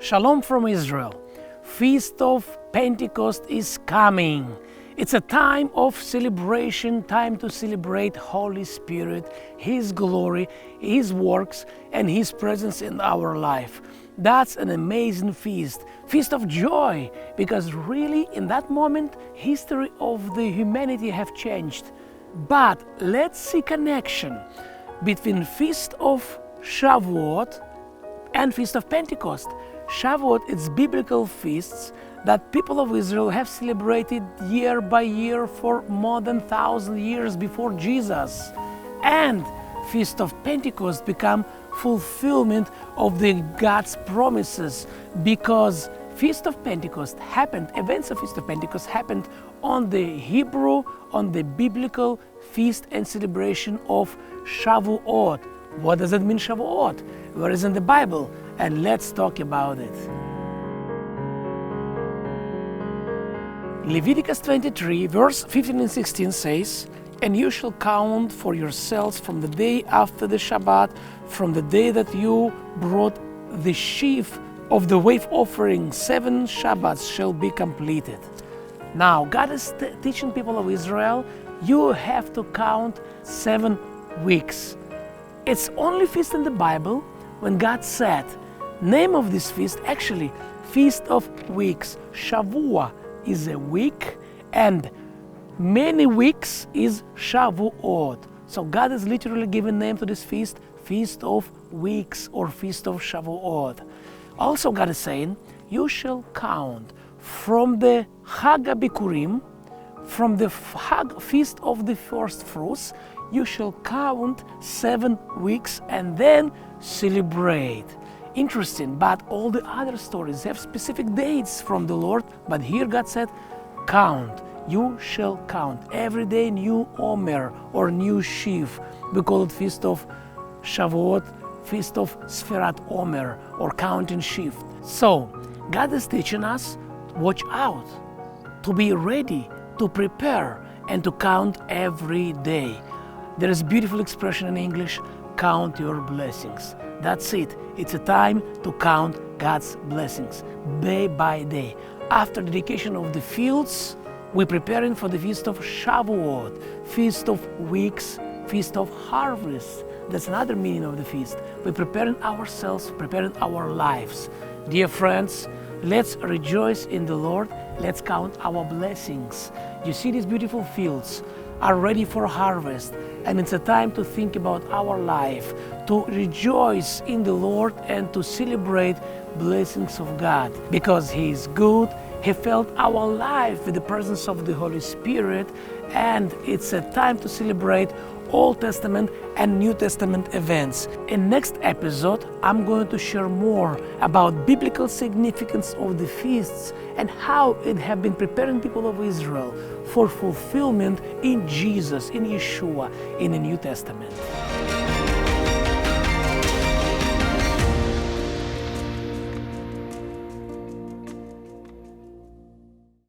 Shalom from Israel. Feast of Pentecost is coming. It's a time of celebration, time to celebrate Holy Spirit, His glory, His works, and His presence in our life. That's an amazing feast of joy, because really in that moment, history of the humanity have changed. But let's see connection between Feast of Shavuot and Feast of Pentecost. Shavuot is biblical feasts that people of Israel have celebrated year by year for more than 1,000 years before Jesus. And Feast of Pentecost become fulfillment of the God's promises, because Feast of Pentecost happened, events of Feast of Pentecost happened on the Hebrew, on the biblical feast and celebration of Shavuot. What does it mean, Shavuot? Where is in the Bible? And let's talk about it. Leviticus 23, verse 15 and 16 says, "And you shall count for yourselves from the day after the Shabbat, from the day that you brought the sheaf of the wave offering, 7 Shabbats shall be completed." Now, God is teaching people of Israel, you have to count 7 weeks. It's only feast in the Bible when God said, name of this feast, actually, Feast of Weeks. Shavuot is a week, and many weeks is Shavuot. So God has literally given name to this feast, Feast of Weeks or Feast of Shavuot. Also God is saying, you shall count from the Chag HaBikurim, from the Feast of the First Fruits, you shall count 7 weeks and then celebrate. Interesting, but all the other stories have specific dates from the Lord, but here God said, count. You shall count. Every day new Omer or new sheaf. We call it Feast of Shavuot, Feast of Sfirat Omer or counting sheaf. So, God is teaching us, watch out, to be ready, to prepare, and to count every day. There is a beautiful expression in English, count your blessings. That's it. It's a time to count God's blessings day by day. After dedication of the fields, we're preparing for the Feast of Shavuot, Feast of Weeks, Feast of Harvest. That's another meaning of the feast. We're preparing ourselves, preparing our lives. Dear friends, let's rejoice in the Lord. Let's count our blessings. You see, these beautiful fields are ready for harvest, and it's a time to think about our life, to rejoice in the Lord and to celebrate blessings of God, because He is good. He filled our life with the presence of the Holy Spirit, and it's a time to celebrate Old Testament and New Testament events. In next episode, I'm going to share more about biblical significance of the feasts and how it have been preparing people of Israel for fulfillment in Jesus, in Yeshua, in the New Testament.